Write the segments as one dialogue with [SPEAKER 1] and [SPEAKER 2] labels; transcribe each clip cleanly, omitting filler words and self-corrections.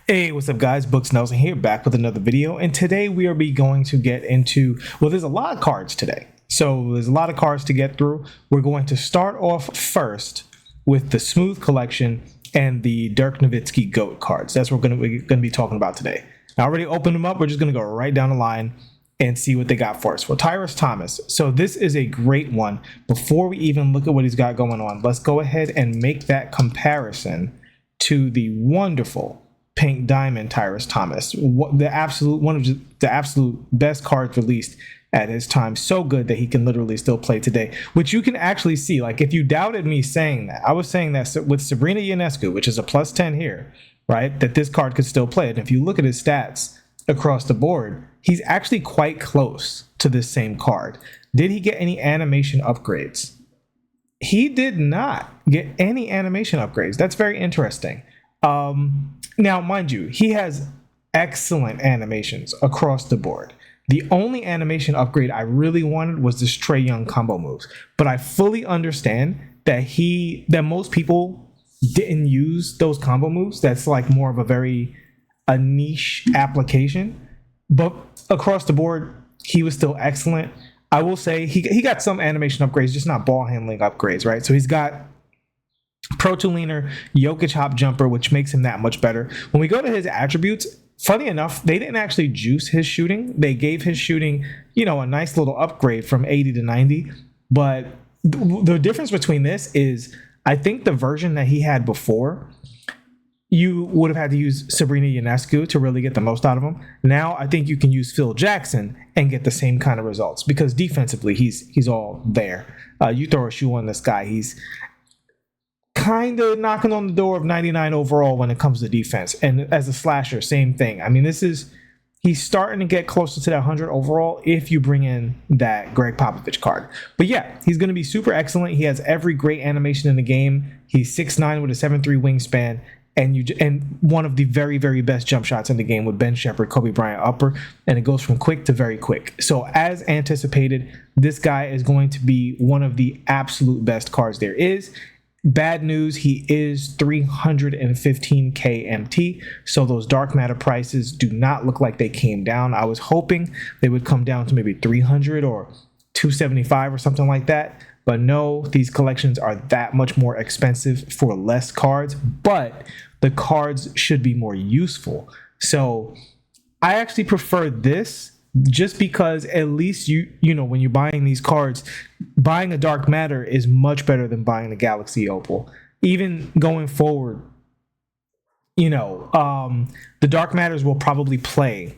[SPEAKER 1] Hey, what's up guys? Books Nelson here, back with another video, and today we are going to get into, well, there's a lot of cards today. So there's a lot of cards to get through. We're going to start off first with the Smooth Collection and the Dirk Nowitzki GOAT cards. That's what we're going to be talking about today. I already opened them up. We're just going to go right down the line and see what they got for us. Well, Tyrus Thomas. So this is a great one. Before we even look at what he's got going on, let's go ahead and make that comparison to the wonderful Pink Diamond Tyrus Thomas, one of the absolute best cards released at his time. So good that he can literally still play today, which you can actually see. Like, if you doubted me saying that, I was saying that with Sabrina Ionescu, which is a +10 here, right, that this card could still play. And if you look at his stats across the board, he's actually quite close to this same card. Did he get any animation upgrades? He did not get any animation upgrades. That's very interesting. Now, mind you, he has excellent animations across the board. The only animation upgrade I really wanted was this Trae Young combo moves, but I fully understand that most people didn't use those combo moves. That's like more of a niche application, but across the board, he was still excellent. I will say he got some animation upgrades, just not ball handling upgrades, right? So he's got Pro Tool Leaner, Jokic Hop Jumper, which makes him that much better. When we go to his attributes, funny enough, they didn't actually juice his shooting. They gave his shooting, a nice little upgrade from 80 to 90. But the difference between this is, I think the version that he had before, you would have had to use Sabrina Ionescu to really get the most out of him. Now, I think you can use Phil Jackson and get the same kind of results, because defensively, he's all there. You throw a shoe on this guy, he's kind of knocking on the door of 99 overall when it comes to defense. And as a slasher, same thing. I mean, he's starting to get closer to that 100 overall if you bring in that Greg Popovich card. But yeah, he's going to be super excellent. He has every great animation in the game. He's 6'9" with a 7'3" wingspan. And one of the very, very best jump shots in the game with Ben Shepherd, Kobe Bryant upper, and it goes from quick to very quick. So as anticipated, this guy is going to be one of the absolute best cards there is. Bad news, he is 315k MT, so those dark matter prices do not look like they came down. I was hoping they would come down to maybe 300 or 275 or something like that, but no, these collections are that much more expensive for less cards, but the cards should be more useful. So I actually prefer this, just because at least when you're buying these cards, buying a dark matter is much better than buying a Galaxy Opal. Even going forward, the dark matters will probably play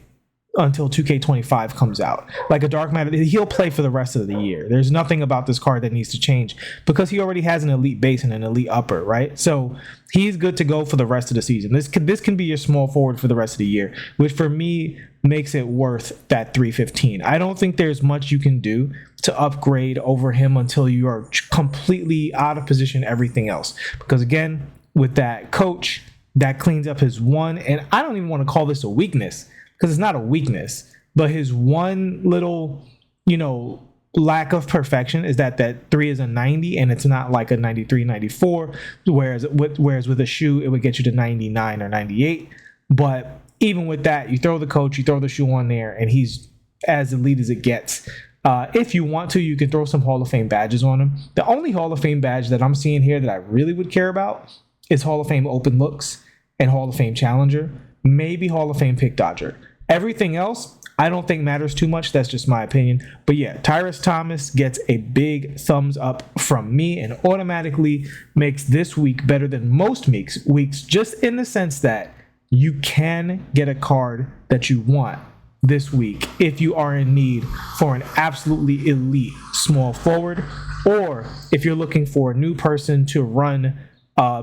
[SPEAKER 1] until 2K25 comes out. Like a dark matter, he'll play for the rest of the year. There's nothing about this card that needs to change, because he already has an elite base and an elite upper, right? So he's good to go for the rest of the season. This can be your small forward for the rest of the year, which for me makes it worth that 315. I don't think there's much you can do to upgrade over him until you are completely out of position everything else. Because again, with that coach, that cleans up his one, and I don't even want to call this a weakness, because it's not a weakness, but his one little, lack of perfection is that 3 is a 90 and it's not like a 93, 94, whereas with a shoe, it would get you to 99 or 98. But even with that, you throw the coach, you throw the shoe on there, and he's as elite as it gets. If you want to, you can throw some Hall of Fame badges on him. The only Hall of Fame badge that I'm seeing here that I really would care about is Hall of Fame Open Looks and Hall of Fame Challenger, maybe Hall of Fame Pick Dodger. Everything else, I don't think matters too much. That's just my opinion. But yeah, Tyrus Thomas gets a big thumbs up from me and automatically makes this week better than most weeks, just in the sense that you can get a card that you want this week if you are in need for an absolutely elite small forward, or if you're looking for a new person to run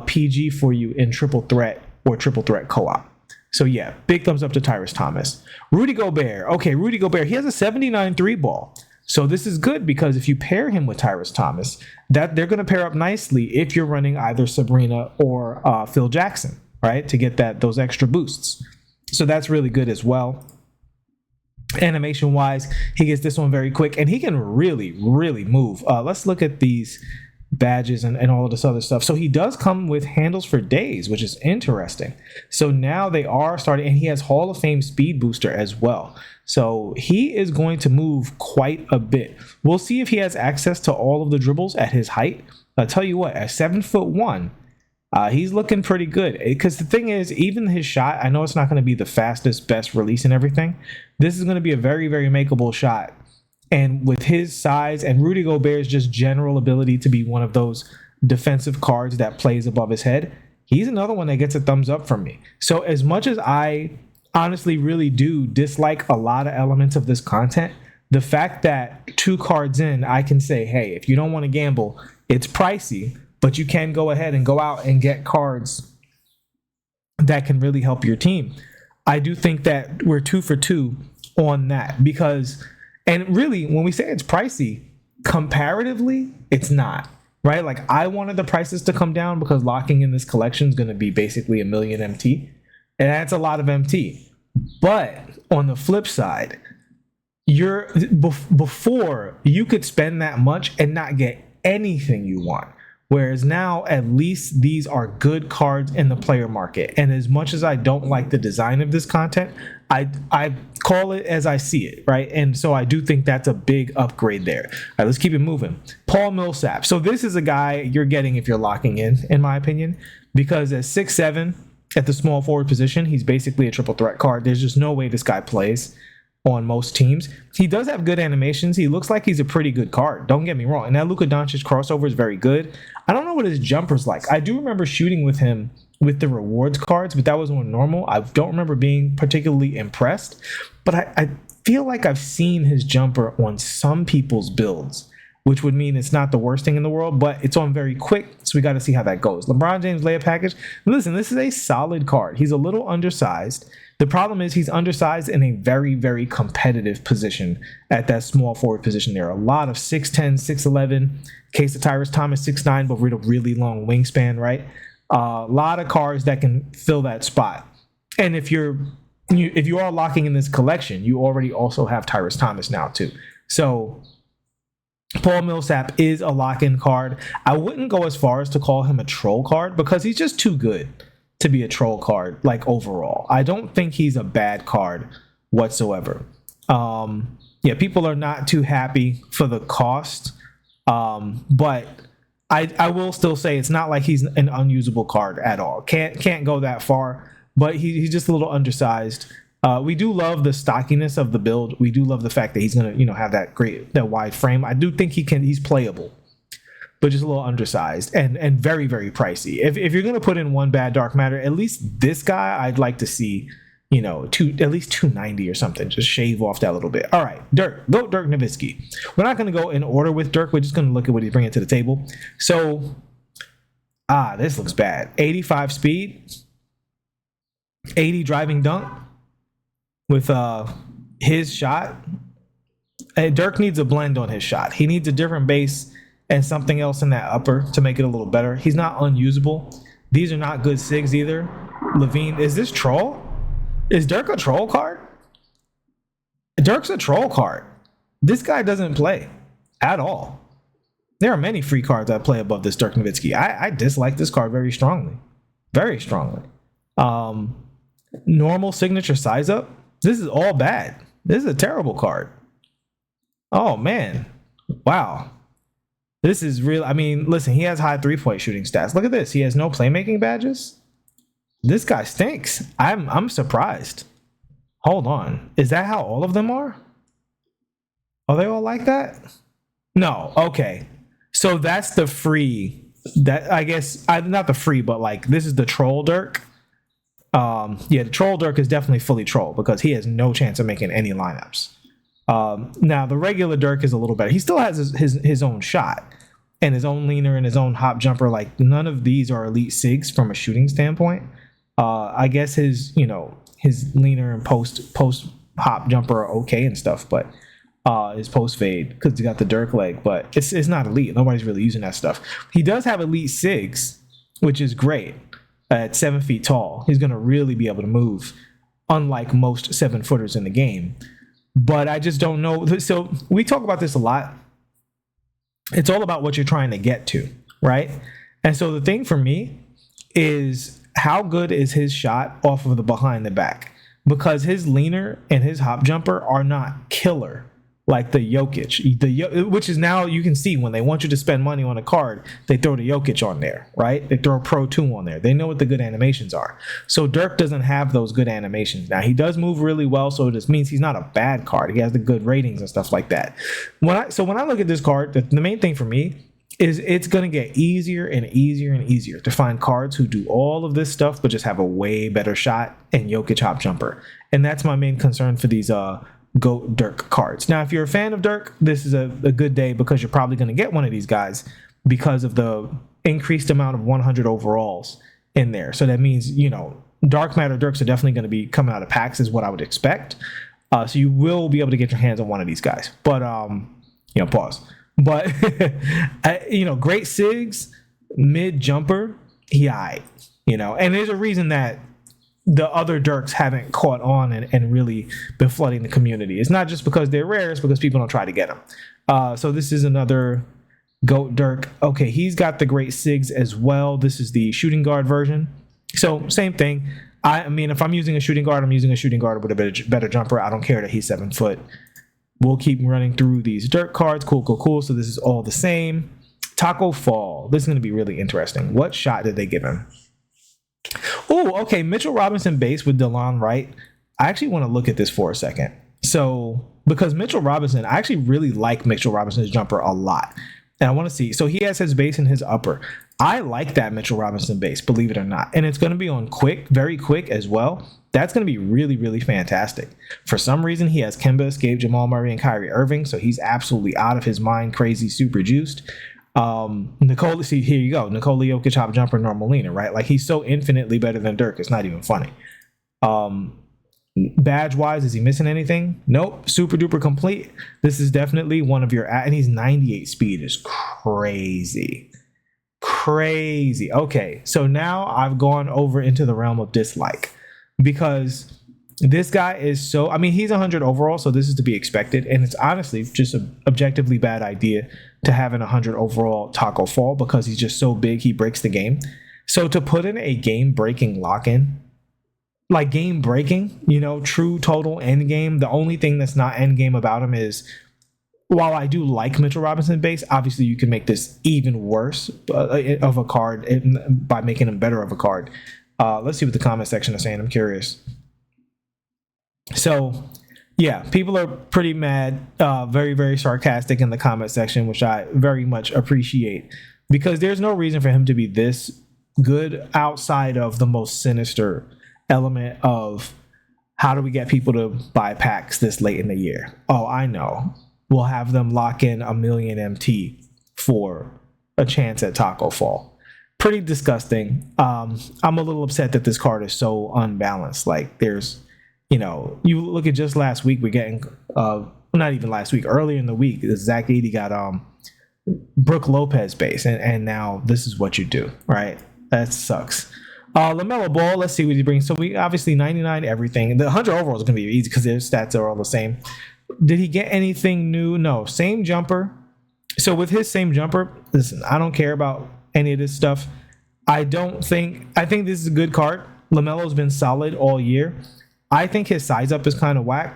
[SPEAKER 1] PG for you in triple threat or triple threat co-op. So yeah, big thumbs up to Tyrus Thomas. Rudy Gobert. Okay, Rudy Gobert, he has a 79 3 ball. So this is good, because if you pair him with Tyrus Thomas, that they're going to pair up nicely if you're running either Sabrina or Phil Jackson, right, to get those extra boosts. So that's really good as well. Animation wise, he gets this one very quick, and he can really, really move. Let's look at these badges and all of this other stuff. So he does come with handles for days, which is interesting. So now they are starting, and he has Hall of Fame speed booster as well. So he is going to move quite a bit. We'll see if he has access to all of the dribbles at his height. I'll tell you what, at 7'1", he's looking pretty good. Because the thing is, even his shot, I know it's not going to be the fastest, best release and everything. This is going to be a very, very makeable shot. And with his size and Rudy Gobert's just general ability to be one of those defensive cards that plays above his head, he's another one that gets a thumbs up from me. So as much as I honestly really do dislike a lot of elements of this content, the fact that 2 cards in, I can say, hey, if you don't want to gamble, it's pricey, but you can go ahead and go out and get cards that can really help your team. I do think that we're 2 for 2 on that because... And really, when we say it's pricey, comparatively, it's not, right? Like, I wanted the prices to come down because locking in this collection is going to be basically $1 million MT. And that's a lot of MT. But on the flip side, before you could spend that much and not get anything you want. Whereas now, at least these are good cards in the player market. And as much as I don't like the design of this content, I call it as I see it, right? And so I do think that's a big upgrade there. All right, let's keep it moving. Paul Millsap. So this is a guy you're getting if you're locking in my opinion, because at 6'7", at the small forward position, he's basically a triple threat card. There's just no way this guy plays on most teams. He does have good animations. He looks like he's a pretty good card. Don't get me wrong. And that Luka Doncic crossover is very good. I don't know what his jumper's like. I do remember shooting with him with the rewards cards, but that was on normal. I don't remember being particularly impressed, but I feel like I've seen his jumper on some people's builds, which would mean it's not the worst thing in the world, but it's on very quick, so we got to see how that goes. LeBron James layup package. Listen, this is a solid card. He's a little undersized. The problem is he's undersized in a very, very competitive position at that small forward position there. A lot of 6'10", 6'11", case of Tyrese Thomas, 6'9", but with a really long wingspan, right? A lot of cards that can fill that spot. And if you are locking in this collection, you already also have Tyrese Thomas now too. So Paul Millsap is a lock-in card. I wouldn't go as far as to call him a troll card because he's just too good to be a troll card, like overall. I don't think he's a bad card whatsoever. Yeah, people are not too happy for the cost, but I will still say it's not like he's an unusable card at all. Can't go that far, but he's just a little undersized. We do love the stockiness of the build. We do love the fact that he's gonna, have that wide frame. I do think he's playable, but just a little undersized and very, very pricey. If you're gonna put in one bad dark matter, at least this guy I'd like to see, at least 290 or something. Just shave off that little bit. All right, Dirk. Go Dirk Nowitzki. We're not gonna go in order with Dirk. We're just gonna look at what he's bringing to the table. So, this looks bad. 85 speed, 80 driving dunk with his shot. Dirk needs a blend on his shot. He needs a different base and something else in that upper to make it a little better. He's not unusable. These are not good SIGs either. Levine, is this troll? Is Dirk a troll card? Dirk's a troll card. This guy doesn't play at all. There are many free cards that play above this Dirk Nowitzki. I dislike this card very strongly. Very strongly. Normal signature size up. This is all bad. This is a terrible card. Oh, man. Wow. This is real. I mean, listen, he has high three-point shooting stats. Look at this. He has no playmaking badges. This guy stinks. I'm surprised. Hold on. Is that how all of them are? Are they all like that? No. Okay. So that's the free. That, I guess, not the free, but like this is the troll Dirk. Yeah, the troll Dirk is definitely fully troll because he has no chance of making any lineups. Now the regular Dirk is a little better. He still has his own shot and his own leaner and his own hop jumper. Like none of these are elite SIGs from a shooting standpoint. I guess his leaner and post hop jumper are okay and stuff, but his post fade because he got the Dirk leg, but it's not elite. Nobody's really using that stuff. He does have elite SIGs, which is great. At 7 feet tall, he's going to really be able to move, unlike most 7-footers in the game. But I just don't know. So we talk about this a lot. It's all about what you're trying to get to. right? And so the thing for me is, how good is his shot off of the behind the back? Because his leaner and his hop jumper are not killer like the Jokic, which is, now you can see when they want you to spend money on a card, they throw the Jokic on there, right? They throw a Pro 2 on there. They know what the good animations are. So Dirk doesn't have those good animations. Now, he does move really well, so this means he's not a bad card. He has the good ratings and stuff like that. When I look at this card, the main thing for me is it's going to get easier and easier and easier to find cards who do all of this stuff but just have a way better shot and Jokic hop jumper. And that's my main concern for these GOAT Dirk cards. Now, if you're a fan of Dirk, this is a good day, because you're probably going to get one of these guys because of the increased amount of 100 overalls in there. So that means, dark matter Dirks are definitely going to be coming out of packs, is what I would expect. So you will be able to get your hands on one of these guys. But, pause. But, great SIGs, mid jumper, and there's a reason that the other Dirks haven't caught on and really been flooding the community. It's not just because they're rare, it's because people don't try to get them. So this is another GOAT Dirk. Okay, he's got the great SIGs as well. This is the shooting guard version. So same thing. I mean, if I'm using a shooting guard, I'm using a shooting guard with a better jumper. I don't care that he's 7 foot. We'll keep running through these Dirk cards. Cool. So this is all the same. Tacko Fall. This is going to be really interesting. What shot did they give him? Oh, okay. Mitchell Robinson base with DeLon Wright. I actually want to look at this for a second. So, because Mitchell Robinson, I actually really like Mitchell Robinson's jumper a lot. And I want to see. So he has his base and his upper. I like that Mitchell Robinson base, believe it or not. And it's going to be on quick, very quick as well. That's going to be really, really fantastic. For some reason, he has Kemba, Escape, Jamal Murray, and Kyrie Irving. So he's absolutely out of his mind, crazy, super juiced. Nikola, see, here you go. Nikola Jokic hop jumper, normal leaner, right? Like, he's so infinitely better than Dirk. It's not even funny. Badge wise, is he missing anything? Nope. Super duper complete. This is definitely one of your, and he's 98 speed is crazy. Okay. So now I've gone over into the realm of dislike, because this guy is so, I mean, he's 100 overall, so this is to be expected. And it's honestly just an objectively bad idea to have an 100 overall Tacko Fall, because he's just so big, he breaks the game. So to put in a game-breaking lock-in, like game-breaking, true total end game, the only thing that's not end game about him is, while I do like Mitchell Robinson base, obviously you can make this even worse of a card by making him better of a card. Let's see what the comment section is saying. I'm curious. So, yeah, people are pretty mad, very, very sarcastic in the comment section, which I very much appreciate, because there's no reason for him to be this good outside of the most sinister element of, how do we get people to buy packs this late in the year? Oh, I know. We'll have them lock in $1 million MT for a chance at Tacko Fall. Pretty disgusting. I'm a little upset that this card is so unbalanced. Like, there's, you look at just last week, we're getting, not even last week, earlier in the week, Zach Edey got Brooke Lopez base, and now this is what you do, right? That sucks. LaMelo Ball, let's see what he brings. So we obviously 99 everything. The 100 overall is going to be easy because their stats are all the same. Did he get anything new? No. Same jumper. So with his same jumper, listen, I don't care about any of this stuff. I think this is a good card. LaMelo's been solid all year. I think his size up is kind of whack.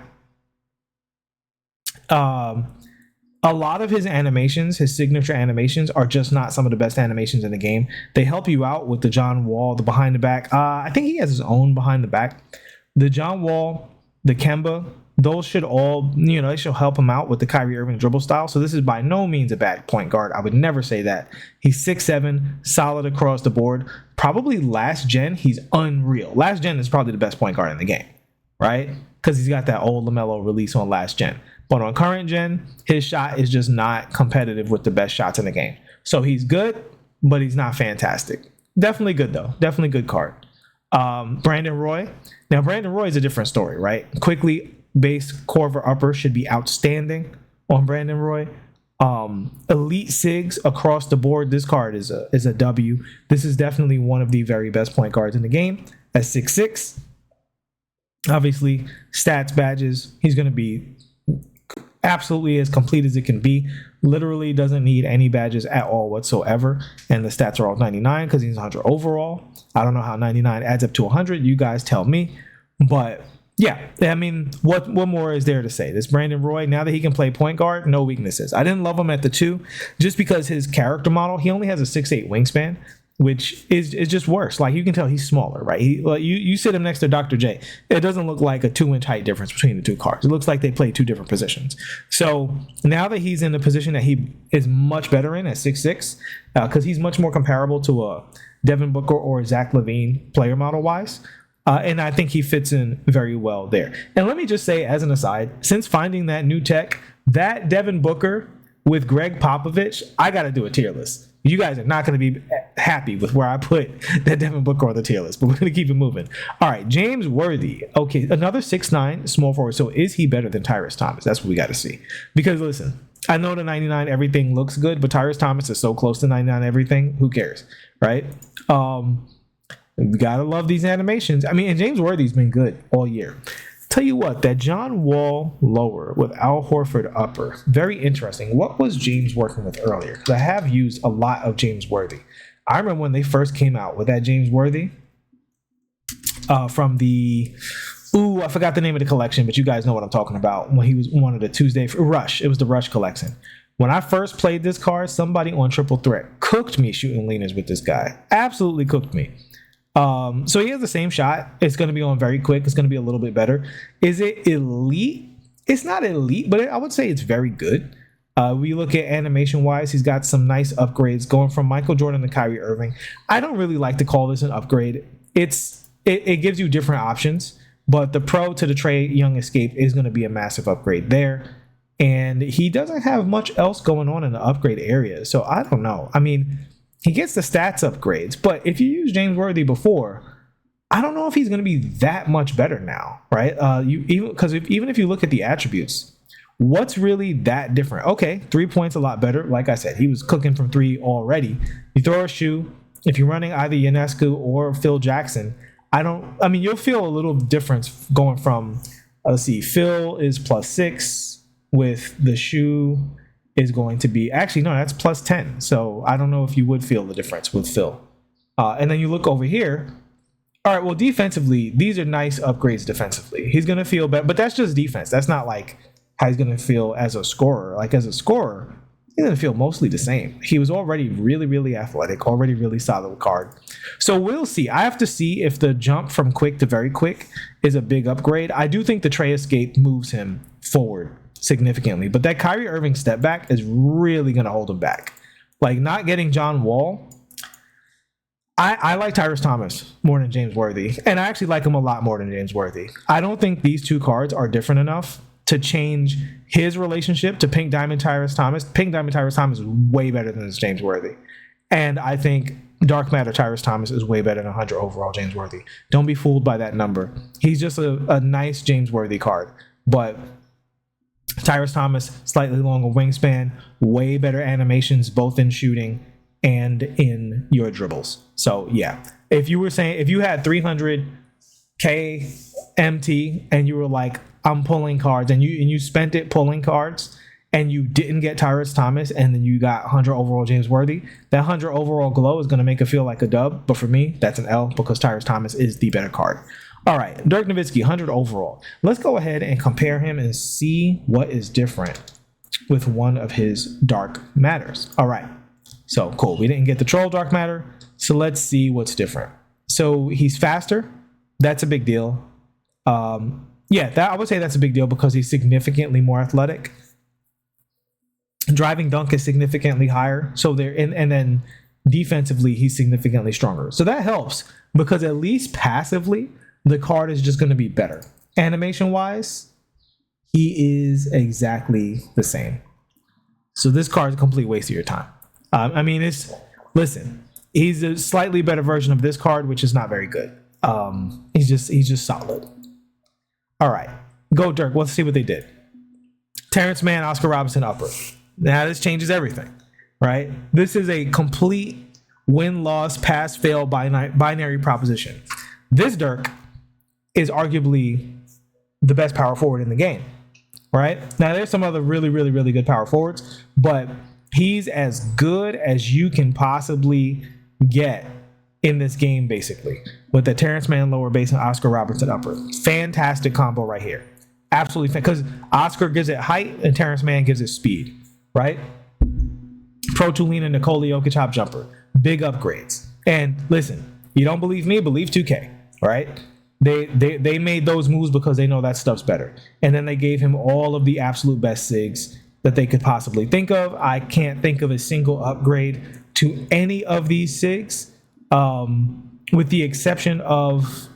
[SPEAKER 1] A lot of his animations, his signature animations, are just not some of the best animations in the game. They help you out with the John Wall, the behind the back. I think he has his own behind the back. The John Wall, the Kemba, those should all, they should help him out with the Kyrie Irving dribble style. So this is by no means a bad point guard. I would never say that. He's 6'7", solid across the board. Probably last gen, he's unreal. Last gen is probably the best point guard in the game, right? Because he's got that old LaMelo release on last gen. But on current gen, his shot is just not competitive with the best shots in the game. So he's good, but he's not fantastic. Definitely good, though. Definitely good card. Brandon Roy. Now, Brandon Roy is a different story, right? Quickly, base, Corver, upper should be outstanding on Brandon Roy. Elite SIGs across the board. This card is a W. This is definitely one of the very best point guards in the game at 6'6". Obviously, stats, badges, he's going to be absolutely as complete as it can be. literally doesn't need any badges at all whatsoever, and the stats are all 99 because he's 100 overall. I don't know how 99 adds up to 100. You guys tell me. But yeah, I mean, what more is there to say? This Brandon Roy, now that he can play point guard, no weaknesses. I didn't love him at the 2 just because his character model, he only has a 6'8 wingspan, which is just worse. Like, you can tell he's smaller, right? You sit him next to Dr. J. It doesn't look like a 2-inch height difference between the two cards. It looks like they play 2 different positions. So now that he's in the position that he is much better in at 6'6", because he's much more comparable to a Devin Booker or Zach LaVine player model wise. And I think he fits in very well there. And let me just say, as an aside, since finding that new tech, that Devin Booker with Greg Popovich, I got to do a tier list. You guys are not going to be happy with where I put that Devin Booker on the tier list, but we're going to keep it moving. All right, James Worthy. Okay, another 6'9", small forward. So is he better than Tyrese Thomas? That's what we got to see. Because listen, I know the 99 everything looks good, but Tyrese Thomas is so close to 99 everything. Who cares, right? We gotta love these animations. I mean, and James Worthy's been good all year. Tell you what, that John Wall lower with Al Horford upper, very interesting. What was James working with earlier? Because I have used a lot of James Worthy. I remember when they first came out with that James Worthy from the, I forgot the name of the collection, but you guys know what I'm talking about. When he was one of the Tuesday Rush, it was the Rush collection. When I first played this card, somebody on Triple Threat cooked me shooting leaners with this guy. Absolutely cooked me. So he has the same shot. It's going to be on very quick. It's going to be a little bit better. Is it elite? It's not elite, but I would say it's very good. We look at animation wise, he's got some nice upgrades going from Michael Jordan to Kyrie Irving. I don't really like to call this an upgrade. It gives you different options, but the Pro to the Trae Young Escape is going to be a massive upgrade there. And he doesn't have much else going on in the upgrade area. So I don't know. I mean, he gets the stats upgrades, but if you used James Worthy before, I don't know if he's going to be that much better now, right? Even if you look at the attributes, what's really that different? Okay, 3 points a lot better. Like I said, he was cooking from 3 already. You throw a shoe, if you're running either Ionescu or Phil Jackson, you'll feel a little difference going from, let's see, Phil is +6 with the shoe is going to be, actually, no, that's +10. So I don't know if you would feel the difference with Phil. And then you look over here. All right, well, defensively, these are nice upgrades defensively. He's going to feel better, but that's just defense. That's not like how he's going to feel as a scorer. Like, as a scorer, he's going to feel mostly the same. He was already really, really athletic, already really solid card. So we'll see. I have to see if the jump from quick to very quick is a big upgrade. I do think the Trae Escape moves him forward significantly, but that Kyrie Irving step back is really going to hold him back. Like, not getting John Wall, I like Tyrese Thomas more than James Worthy, and I actually like him a lot more than James Worthy. I don't think these two cards are different enough to change his relationship to Pink Diamond Tyrese Thomas. Pink Diamond Tyrese Thomas is way better than this James Worthy, and I think Dark Matter Tyrese Thomas is way better than 100 overall James Worthy. Don't be fooled by that number. He's just a nice James Worthy card, but Tyrese Thomas, slightly longer wingspan, way better animations, both in shooting and in your dribbles. So yeah, if you had 300K MT and you were like, I'm pulling cards, and you spent it pulling cards, and you didn't get Tyrese Thomas, and then you got 100 overall James Worthy, that 100 overall glow is going to make it feel like a dub. But for me, that's an L because Tyrese Thomas is the better card. All right, Dirk Nowitzki, 100 overall. Let's go ahead and compare him and see what is different with one of his Dark Matters. All right, so cool. We didn't get the Troll Dark Matter, so let's see what's different. So he's faster. That's a big deal. I would say that's a big deal because he's significantly more athletic. Driving dunk is significantly higher. So and then defensively, he's significantly stronger. So that helps because at least passively, the card is just going to be better. Animation wise, he is exactly the same. So this card is a complete waste of your time. He's a slightly better version of this card, which is not very good. He's just solid. All right, go Dirk. Let's see what they did. Terrence Mann, Oscar Robertson, upper. Now this changes everything, right? This is a complete win-loss, pass-fail binary proposition. This Dirk is arguably the best power forward in the game, right? Now, there's some other really, really, really good power forwards, but he's as good as you can possibly get in this game, basically, with the Terrence Mann lower base and Oscar Robertson upper. Fantastic combo right here. Absolutely, because Oscar gives it height and Terrence Mann gives it speed, right? Pro Tulina, Nikola Jokic hop jumper. Big upgrades. And listen, you don't believe me? Believe 2K, right? They made those moves because they know that stuff's better. And then they gave him all of the absolute best SIGs that they could possibly think of. I can't think of a single upgrade to any of these SIGs, with the exception of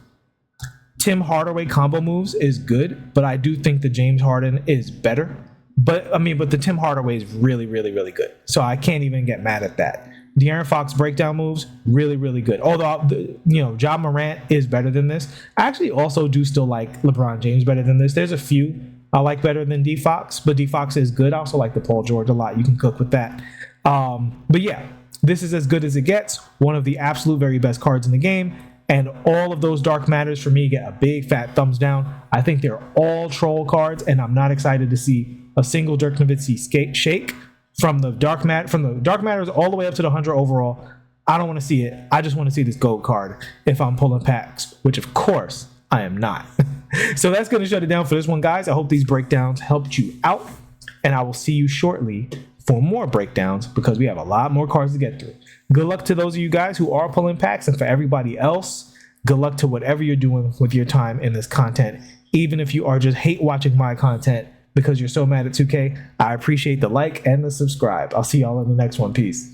[SPEAKER 1] Tim Hardaway combo moves is good, but I do think the James Harden is better. But the Tim Hardaway is really, really, really good. So I can't even get mad at that. De'Aaron Fox breakdown moves, really, really good. Although, Ja Morant is better than this. I actually also do still like LeBron James better than this. There's a few I like better than D Fox, but D Fox is good. I also like the Paul George a lot. You can cook with that. But yeah, this is as good as it gets. One of the absolute very best cards in the game. And all of those Dark Matters for me get a big fat thumbs down. I think they're all troll cards, and I'm not excited to see a single Dirk Nowitzki shake from the Dark Matters all the way up to the 100 overall. I don't want to see it. I just want to see this gold card if I'm pulling packs, which of course I am not. So that's going to shut it down for this one, guys. I hope these breakdowns helped you out, and I will see you shortly for more breakdowns because we have a lot more cards to get through. Good luck to those of you guys who are pulling packs, and for everybody else, good luck to whatever you're doing with your time in this content. Even if you are just hate watching my content because you're so mad at 2K, I appreciate the like and the subscribe. I'll see y'all in the next one. Peace.